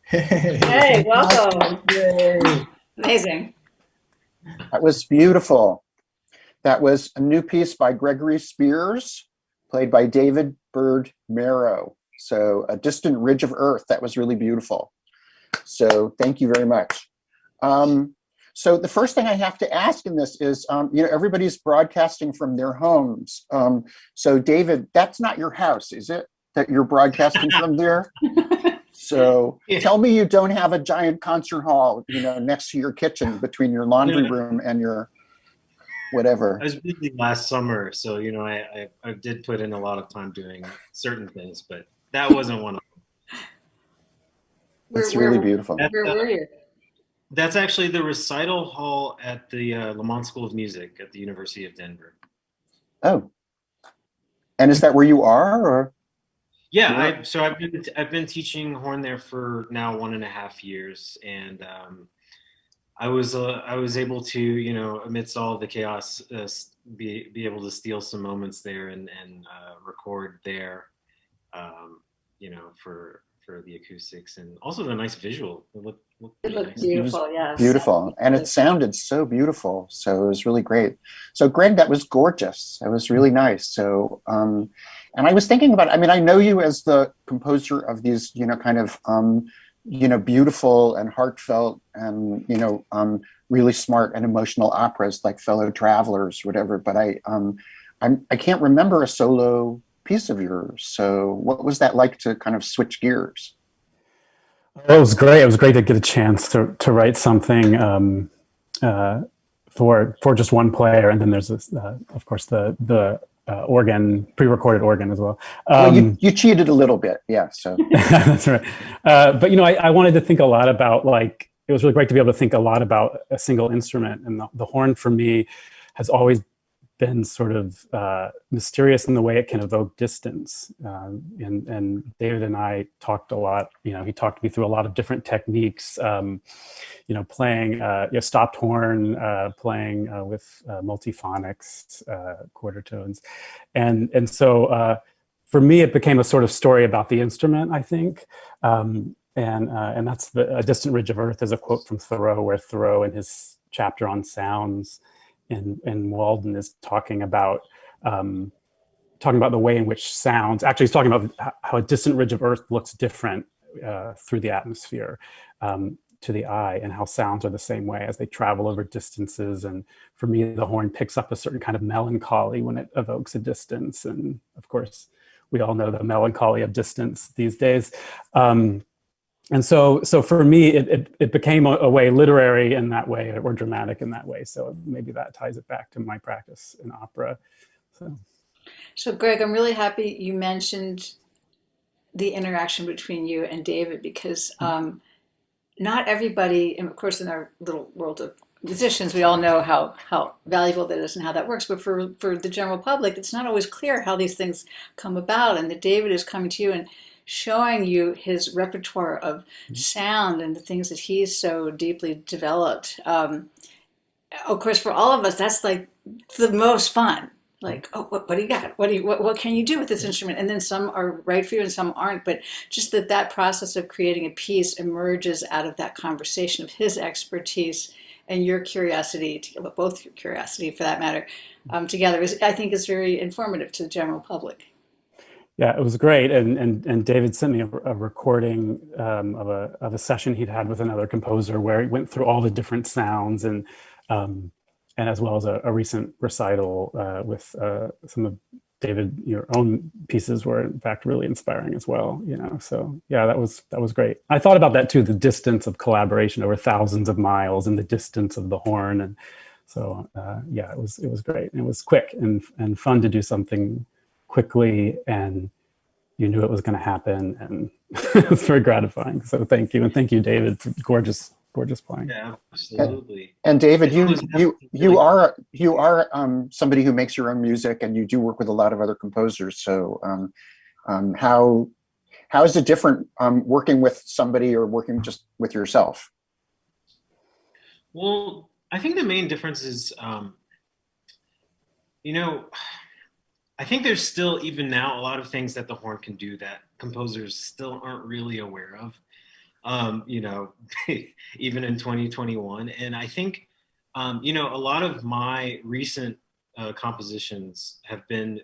Hey, welcome. Yay. Amazing. That was beautiful. That was a new piece by Gregory Spears, played by David Byrd-Marrow. So, A Distant Ridge of Earth. That was really beautiful. So, thank you very much. Um, so, the first thing I have to ask in this is, everybody's broadcasting from their homes. So, David, that's not your house, is it? That you're broadcasting from there? So Yeah. tell me you don't have a giant concert hall, next to your kitchen between your No, laundry room and your I whatever. was busy last summer, so I did put in a lot of time doing certain things, but that wasn't one of Where It's really where beautiful. them. where were you? That's actually the recital hall at the Lamont School of Music at the University of Denver. Oh, and is that where you are, or Yeah, you're? I've been teaching horn there for now 1.5 years, and I was able to, amidst all the chaos, be able to steal some moments there and record there, um, for the acoustics and also the nice visual. It looked It pretty looked nice. It was beautiful. Yes. beautiful, and it sounded so beautiful. So it was really great. So Greg, that was gorgeous. That was really nice. So, and I was thinking about. I mean, I know you as the composer of these, kind of, beautiful and heartfelt and really smart and emotional operas like Fellow Travelers, whatever. But I can't remember a solo piece of yours. So what was that like to kind of switch gears? Well, it was great. It was great to get a chance to write something uh, for just one player, and then there's this, of course, the organ, pre-recorded organ as well. Well, you cheated a little bit, yeah. So That's right. But I wanted to think a lot about, like, it was really great to be able to think a lot about a single instrument, and the horn for me has always been sort of mysterious in the way it can evoke distance. And David and I talked a lot. He talked me through a lot of different techniques. Playing stopped horn, playing with multiphonics, quarter tones, and so for me, it became a sort of story about the instrument, I think. And that's A Distant Ridge of Earth is a quote from Thoreau, where Thoreau, in his chapter on sounds in Walden, is talking about the way in which sounds, actually he's talking about how a distant ridge of earth looks different through the atmosphere to the eye, and how sounds are the same way as they travel over distances. And for me, the horn picks up a certain kind of melancholy when it evokes a distance. And of course, we all know the melancholy of distance these days. And so for me, it became a way literary in that way, or dramatic in that way. So maybe that ties it back to my practice in opera. So. So, Greg, I'm really happy you mentioned the interaction between you and David because not everybody, and of course, in our little world of musicians, we all know how valuable that is and how that works. But for the general public, it's not always clear how these things come about. And that David is coming to you and showing you his repertoire of sound and the things that he's so deeply developed. Of course, for all of us, that's like the most fun. Like, oh, what do you got? What can you do with this instrument? And then some are right for you and some aren't. But just that process of creating a piece emerges out of that conversation of his expertise and your curiosity, both your curiosity for that matter, together is, I think, is very informative to the general public. Yeah, it was great, and David sent me a recording of a session he'd had with another composer, where he went through all the different sounds, and as well as a recent recital with some of David, your own pieces were in fact really inspiring as well. So yeah, that was great. I thought about that too, the distance of collaboration over thousands of miles, and the distance of the horn, and so yeah, it was great. And it was quick and fun to do something quickly, and you knew it was going to happen, and it's very gratifying. So thank you, and thank you, David, for gorgeous playing. Yeah, and, absolutely. and David, It you was you you really are you are somebody who makes your own music, and you do work with a lot of other composers. So how is it different working with somebody or working just with yourself? well. I think the main difference is, you know, I think there's still, even now, a lot of things that the horn can do that composers still aren't really aware of. You know, even in 2021. And I think, you know, a lot of my recent compositions have been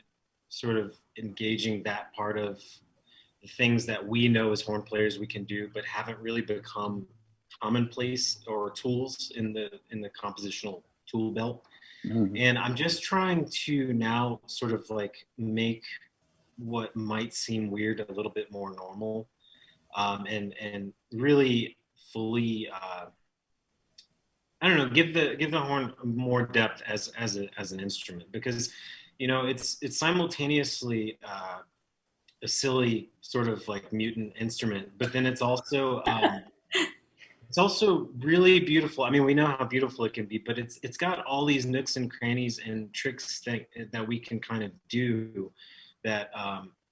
sort of engaging that part of the things that we know as horn players we can do, but haven't really become commonplace or tools in the compositional tool belt. Mhm. And I'm just trying to now sort of like make what might seem weird a little bit more normal, and really fully, I don't know, give the horn more depth as an instrument, because you know it's simultaneously a silly sort of like mutant instrument, but then it's also really beautiful. I mean, we know how beautiful it can be, but it's got all these nooks and crannies and tricks that we can kind of do that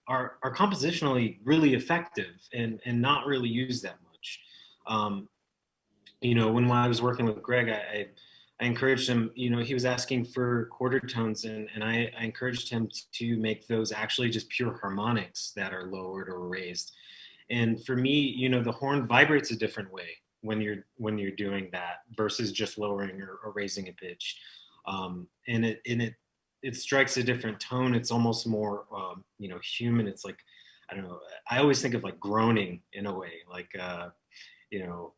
are compositionally really effective and not really used that much. Um, you know, when I was working with Greg, I encouraged him. You know, he was asking for quarter tones, and I encouraged him to make those actually just pure harmonics that are lowered or raised. And for me, you know, the horn vibrates a different way when you're doing that versus just lowering or raising a pitch, and it strikes a different tone. It's almost more you know, human. It's like, I don't know. I always think of like groaning in a way, like you know,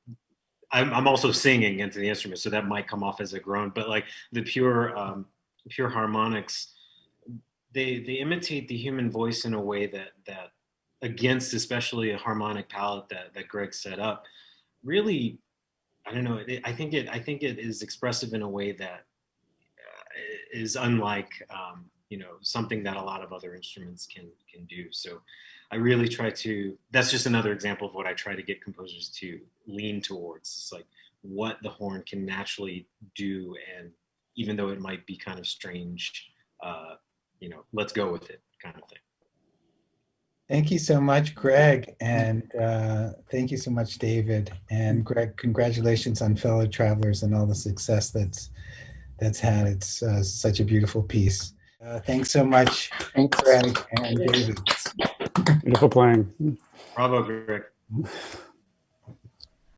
I'm also singing into the instrument, so that might come off as a groan. But like the pure harmonics, they imitate the human voice in a way that against especially a harmonic palette that Greg set up, really, I don't know. I think it is expressive in a way that is unlike, you know, something that a lot of other instruments can do. So I really try to. That's just another example of what I try to get composers to lean towards. It's like what the horn can naturally do, and even though it might be kind of strange, you know, let's go with it, kind of thing. Thank you so much, Greg, and thank you so much, David. And Greg, congratulations on Fellow Travelers and all the success that's had. It's such a beautiful piece. Thanks so much, Thanks. Greg and David. Beautiful playing. Bravo, Greg.